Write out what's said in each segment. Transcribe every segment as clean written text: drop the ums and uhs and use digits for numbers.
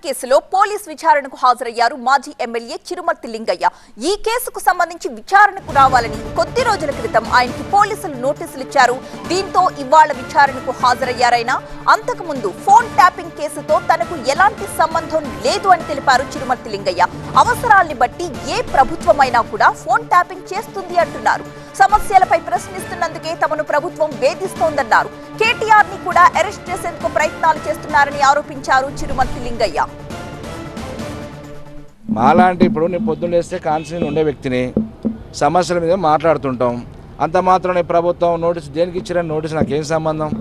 కేసులో పోలీస్ విచారణకు హాజరయ్యారు మాజీ ఎమ్మెల్యే చిరుమర్తి లింగయ్య. ఈ కేసుకు సంబంధించి విచారణకు రావాలని కొద్ది రోజుల క్రితం ఆయనకి పోలీసులు నోటీసులు ఇచ్చారు. దీంతో ఇవాళ విచారణకు హాజరయ్యారైనా అంతకుముందు ఫోన్ ట్యాపింగ్ కేసుతో తనకు ఎలాంటి సంబంధం లేదు అని తెలిపారు చిరుమర్తి లింగయ్య. అవసరాల్ని బట్టి ఏ ప్రభుత్వమైనా కూడా ఫోన్ ట్యాపింగ్ చేస్తుంది అంటున్నారు. సమస్యలపై ప్రశ్నిస్తున్నందుకే తమను ప్రభుత్వం వేధిస్తోందన్నారు. కేటీఆర్ ని కూడా అరెస్ట్ చేసేందుకు ప్రయత్నాలు చేస్తున్నారని ఆరోపించారు చిరుమర్తి లింగయ్య. మాలాంటి ఇప్పుడు నేను పొద్దున్న లేస్తే కాన్స్టిట్యూషన్ ఉండే వ్యక్తిని సమస్యల మీద మాట్లాడుతుంటాం. అంత మాత్రం ప్రభుత్వం నోటీస్ దేనికి ఇచ్చారని నోటీస్ నాకేం సంబంధం?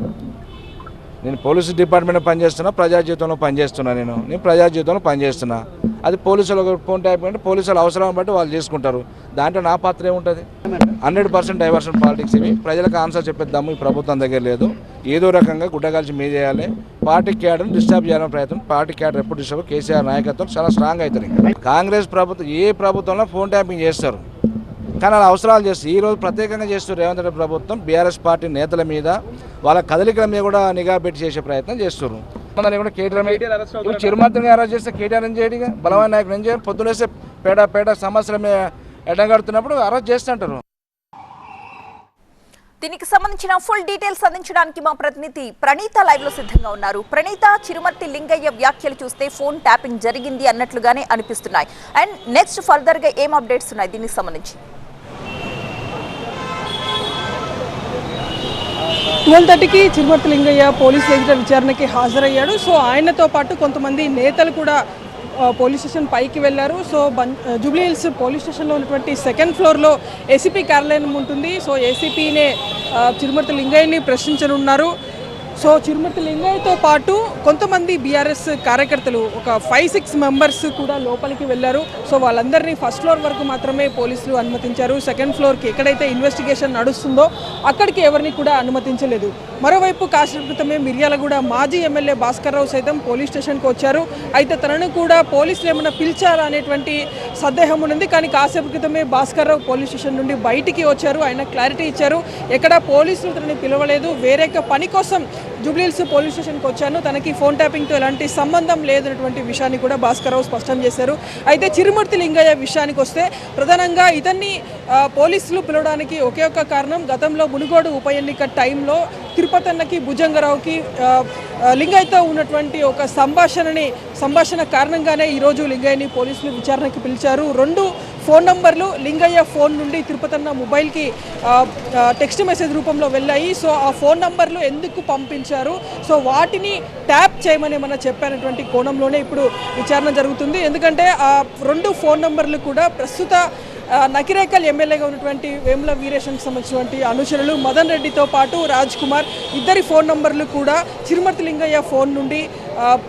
నేను పోలీసు డిపార్ట్మెంట్లో పనిచేస్తున్నా, ప్రజా జీవితంలో పనిచేస్తున్నా. నేను ప్రజా జీవితంలో పనిచేస్తున్నా. అది పోలీసులు ఫోన్ ట్యాప్ అంటే పోలీసులు అవసరం బట్టి వాళ్ళు చేసుకుంటారు. దాంట్లో నా పాత్ర ఏముంటుంది? 100% డైవర్షన్ పాలిటిక్స్. ఇవి ప్రజలకు ఆన్సర్ చెప్పేద్దాము ఈ ప్రభుత్వం దగ్గర లేదు. ఏదో రకంగా గుడ్డగాల్చి మీద చేయాలి. పార్టీ క్యాడర్ని డిస్టర్బ్ చేయాలని ప్రయత్నం. పార్టీ క్యాడర్ ఎప్పుడు డిస్టర్బ్? కేసీఆర్ నాయకత్వం చాలా స్ట్రాంగ్ అవుతుంది. కాంగ్రెస్ ప్రభుత్వం ఏ ప్రభుత్వంలో ఫోన్ ట్యాపింగ్ చేస్తారు, కానీ అలా అవసరాలు చేస్తారు. ఈరోజు ప్రత్యేకంగా చేస్తారు రేవంత్ రెడ్డి ప్రభుత్వం. బీఆర్ఎస్ పార్టీ నేతల మీద, వాళ్ళ కదలికల మీద కూడా నిఘా పెట్టి చేసే ప్రయత్నం చేస్తారు. చిరుమర్తిని అరెస్ట్ చేస్తే కేటీఆర్ ఏం చేయడిగా, బలమైన నాయకులు ఏం చేయాలి? పొద్దునేస్తే పేట సమస్యల మీద ఎడగడుతున్నప్పుడు అరెస్ట్ చేస్తుంటారు. దీనికి సంబంధించిన ఫుల్ డీటెయిల్స్ అందించడానికి మా ప్రతినిధి ప్రణీత లైవ్ లో సిద్ధంగా ఉన్నారు. ప్రణీత, చిరుమర్తి లింగయ్య వ్యాఖ్యలు చూస్తే ఫోన్ ట్యాపింగ్ జరిగింది అన్నట్లుగానే అనిపిస్తున్నాయి. అండ్ నెక్స్ట్ ఫర్దర్ గా ఏం అప్డేట్స్ ఉన్నాయి దీనికి సంబంధించి? 12:30కి చిరుమర్తి లింగయ్య పోలీస్ ఎదుట విచారణకి హాజరయ్యాడు. సో ఆయనతో పాటు కొంతమంది నేతలు కూడా పోలీస్ స్టేషన్ పైకి వెళ్ళారు. సో జూబ్లీ హిల్స్ పోలీస్ స్టేషన్లో ఉన్నటువంటి సెకండ్ ఫ్లోర్లో ఏసీపీ కార్యాలయం ఉంటుంది. సో ఏసీపీనే చిరుమర్తి లింగయ్యని ప్రశ్నించనున్నారు. సో చిరుమర్తి లింగయ్యతో పాటు కొంతమంది బీఆర్ఎస్ కార్యకర్తలు ఒక 5-6 మెంబర్స్ కూడా లోపలికి వెళ్ళారు. సో వాళ్ళందరినీ ఫస్ట్ ఫ్లోర్ వరకు మాత్రమే పోలీసులు అనుమతించారు. సెకండ్ ఫ్లోర్కి ఎక్కడైతే ఇన్వెస్టిగేషన్ నడుస్తుందో అక్కడికి ఎవరిని కూడా అనుమతించలేదు. మరోవైపు కాసేపు క్రితమే మిర్యాలగూడ మాజీ ఎమ్మెల్యే భాస్కర్ రావు సైతం పోలీస్ స్టేషన్కి వచ్చారు. అయితే తనను కూడా పోలీసులు ఏమైనా పిలిచారా అనేటువంటి సందేహం ఉన్నది. కానీ కాసేపు క్రితమే భాస్కర్ రావు పోలీస్ స్టేషన్ నుండి బయటికి వచ్చారు. ఆయన క్లారిటీ ఇచ్చారు, ఎక్కడ పోలీసులు తనని పిలవలేదు, వేరే పని కోసం జూబ్లీ హిల్స్ పోలీస్ స్టేషన్కి వచ్చాను, తనకి ఫోన్ ట్యాపింగ్తో ఎలాంటి సంబంధం లేదన్నటువంటి విషయాన్ని కూడా భాస్కర్ రావు స్పష్టం చేశారు. అయితే చిరుమర్తి లింగయ్య విషయానికి వస్తే ప్రధానంగా ఇతన్ని పోలీసులు పిలవడానికి ఒకే ఒక్క కారణం, గతంలో మునుగోడు ఉప ఎన్నిక టైంలో తిరుపతన్నకి భుజంగరావుకి లింగయ్యతో ఉన్నటువంటి ఒక సంభాషణ కారణంగానే ఈరోజు లింగయ్యని పోలీసులు విచారణకి పిలిచారు. 2 ఫోన్ నంబర్లు లింగయ్య ఫోన్ నుండి తిరుపతన్న మొబైల్కి టెక్స్ట్ మెసేజ్ రూపంలో వెళ్ళాయి. సో ఆ ఫోన్ నంబర్లు ఎందుకు పంపించారు, సో వాటిని ట్యాప్ చేయమని ఏమన్నా చెప్పారనేటువంటి కోణంలోనే ఇప్పుడు విచారణ జరుగుతుంది. ఎందుకంటే ఆ 2 ఫోన్ నంబర్లు కూడా ప్రస్తుత నకిరేకల్ ఎమ్మెల్యేగా ఉన్నటువంటి వేముల వీరేశంకి సంబంధించినటువంటి అనుచరులు మదన్ రెడ్డితో పాటు రాజ్ కుమార్ ఇద్దరి ఫోన్ నంబర్లు కూడా చిరుమర్తి లింగయ్య ఫోన్ నుండి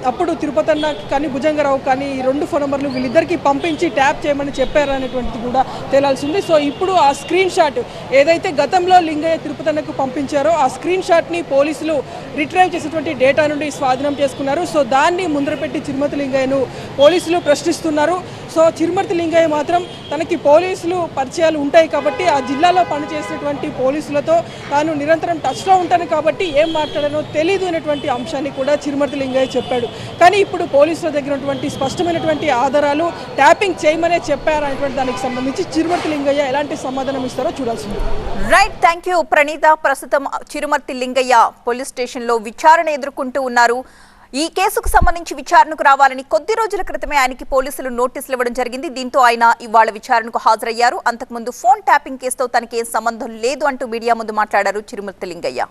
అప్పుడు తిరుపతన్న కానీ భుజంగరావు కానీ ఈ 2 ఫోన్ నంబర్లు వీళ్ళిద్దరికీ పంపించి ట్యాప్ చేయమని చెప్పారనేటువంటిది కూడా తేలాల్సి ఉంది. సో ఇప్పుడు ఆ స్క్రీన్ షాట్ ఏదైతే గతంలో లింగయ్య తిరుపతన్నకు పంపించారో ఆ స్క్రీన్ షాట్ని పోలీసులు రిట్రైవ్ చేసినటువంటి డేటా నుండి స్వాధీనం చేసుకున్నారు. సో దాన్ని ముందర పెట్టి చిరుమర్తి లింగయ్యను పోలీసులు ప్రశ్నిస్తున్నారు. సో చిరుమర్తి లింగయ్య మాత్రం తనకి పోలీసులు పరిచయాలు ఉంటాయి కాబట్టి, ఆ జిల్లాలో పనిచేసినటువంటి పోలీసులతో తాను నిరంతరం టచ్లో ఉంటాను కాబట్టి ఏం మాట్లాడానో తెలీదు అనేటువంటి అంశాన్ని కూడా చిరుమర్తి లింగయ్య చెప్పాడు. కానీ ఇప్పుడు పోలీసుల దగ్గర ఉన్నటువంటి స్పష్టమైనటువంటి ఆధారాలు ట్యాపింగ్ చేయమనే చెప్పారనేటువంటి దానికి సంబంధించి చిరుమర్తి లింగయ్య ఎలాంటి సమాధానం ఇస్తారో చూడాల్సింది. Right, thank you Praneetha. ప్రస్తుతం చిరుమర్తి లింగయ్య పోలీస్ స్టేషన్లో విచారణ ఎదుర్కొంటూ ఉన్నారు. ఈ కేసుకు సంబంధించి విచారణకు రావాలని కొద్ది రోజుల క్రితమే ఆయనకి పోలీసులు నోటీసులు ఇవ్వడం జరిగింది. దీంతో ఆయన ఇవాళ విచారణకు హాజరయ్యారు. అంతకుముందు ఫోన్ ట్యాపింగ్ కేసుతో తనకి ఏం సంబంధం లేదు అంటూ మీడియా ముందు మాట్లాడారు చిరుమర్తి లింగయ్య.